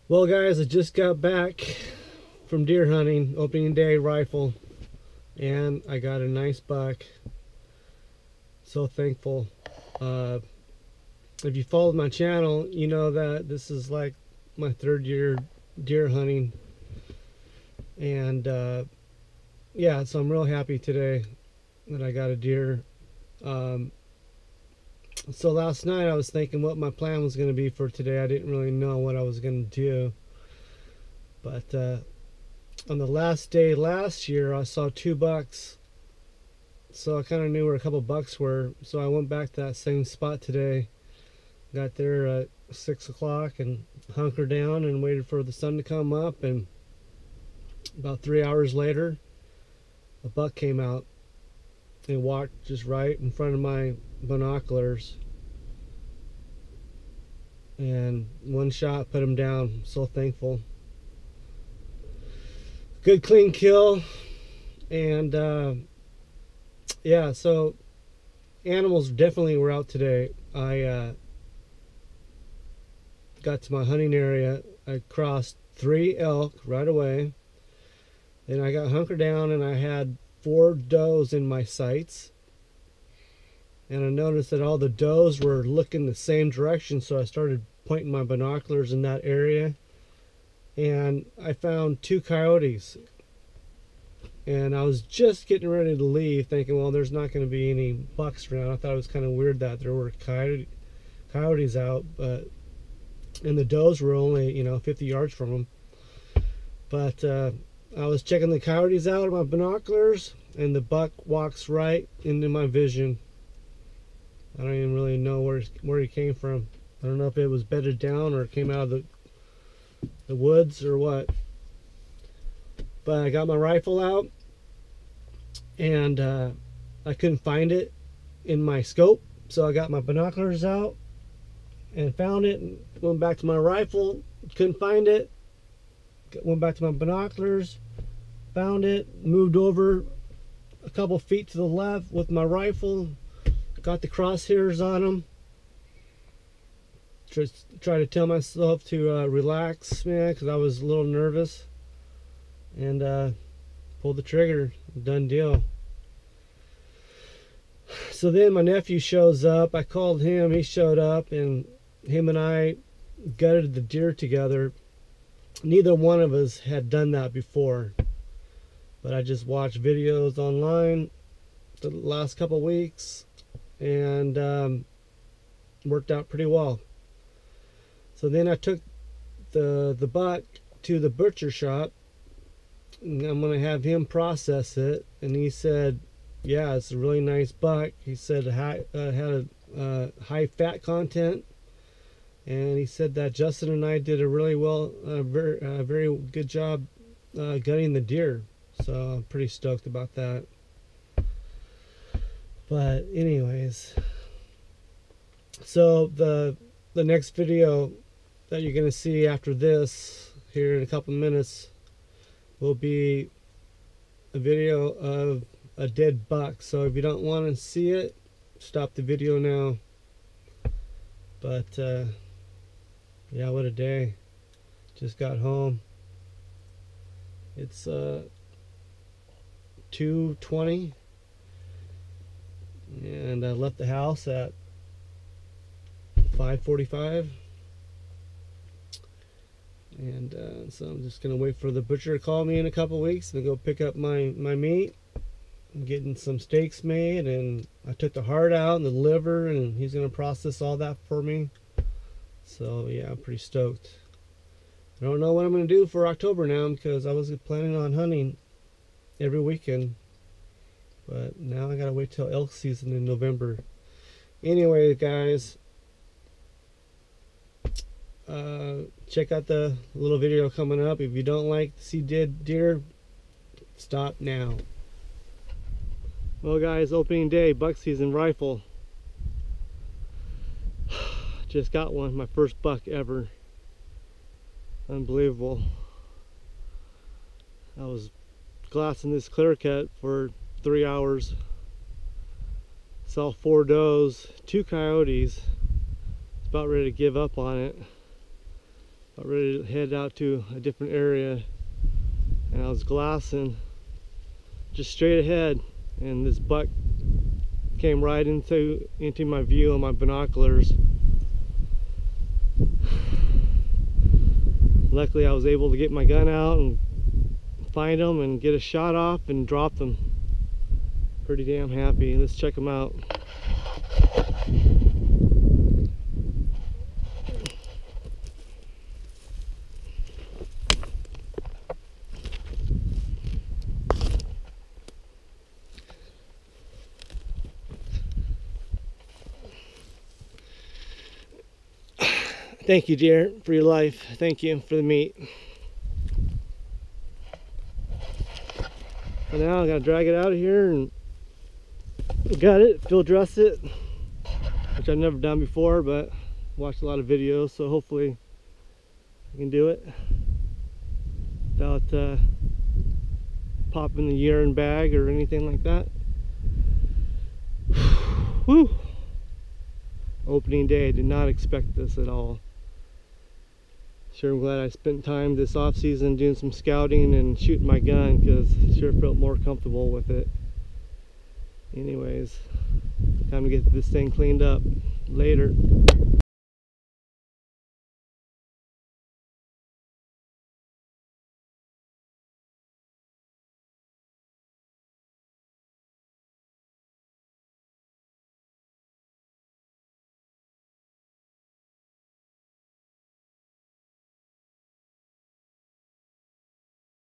Well, guys, I just got back from deer hunting, opening day rifle, and I got a nice buck. So thankful. Uh, if you followed my channel, you know that this is like my third year deer hunting, and yeah, so I'm real happy today that I got a deer. Um, so last night I was thinking what my plan was going to be for today. I didn't really know what I was going to do, but on the last day last year I saw 2 bucks, so I kind of knew where a couple bucks were, so I went back to that same spot today. Got there at 6 o'clock and hunkered down and waited for the sun to come up, and about 3 hours later a buck came out and walked just right in front of my binoculars, and one shot put him down. So thankful. Good clean kill. And yeah, so animals definitely were out today. I got to my hunting area. I crossed 3 elk right away. Then I got hunkered down and I had 4 does in my sights. And I noticed that all the does were looking the same direction, so I started pointing my binoculars in that area. And I found 2 coyotes. And I was just getting ready to leave, thinking, well, there's not going to be any bucks around. I thought it was kind of weird that there were coyotes out, but and the does were only 50 yards from them. But I was checking the coyotes out of my binoculars, and the buck walks right into my vision. I don't even really know where he came from. I don't know if it was bedded down or came out of the woods or what. But I got my rifle out, and I couldn't find it in my scope, so I got my binoculars out and found it, and went back to my rifle, couldn't find it, went back to my binoculars, found it, moved over a couple feet to the left with my rifle, got the crosshairs on them, just try to tell myself to relax, man, because I was a little nervous, and pulled the trigger. Done deal. So then my nephew shows up. I called him, he showed up, and him and I gutted the deer together. Neither one of us had done that before, but I just watched videos online the last couple weeks, and worked out pretty well. So then I took the buck to the butcher shop, and I'm gonna have him process it, and he said, yeah, it's a really nice buck. He said it had a high fat content, and he said that Justin and I did a really very good job gutting the deer. So I'm pretty stoked about that. But anyways, so the next video that you're gonna see after this here in a couple minutes will be a video of a dead buck. So if you don't want to see it, stop the video now. But yeah, what a day. Just got home. It's 2:20, and I left the house at 5:45. And so I'm just gonna wait for the butcher to call me in a couple weeks and go pick up my meat. I'm getting some steaks made, and I took the heart out and the liver, and he's gonna process all that for me. So yeah, I'm pretty stoked. I don't know what I'm gonna do for October now, because I was planning on hunting every weekend, but now I gotta wait till elk season in November. Anyway, guys, check out the little video coming up. If you don't like to see dead deer, stop now. Well, guys, opening day, buck season rifle. Just got one, my first buck ever. Unbelievable. I was glassing this clear cut for 3 hours. Saw 4 does, 2 coyotes. About ready to give up on it. Got ready to head out to a different area, and I was glassing just straight ahead, and this buck came right into my view on my binoculars. Luckily I was able to get my gun out and find them and get a shot off and drop them. Pretty damn happy. Let's check them out. Thank you, dear, for your life. Thank you for the meat. So now I gotta drag it out of here and gut it, field dress it, which I've never done before, but watched a lot of videos, so hopefully I can do it without popping the urine bag or anything like that. Whew. Opening day, did not expect this at all. Sure, I'm glad I spent time this off season doing some scouting and shooting my gun, because I sure felt more comfortable with it. Anyways, time to get this thing cleaned up. Later.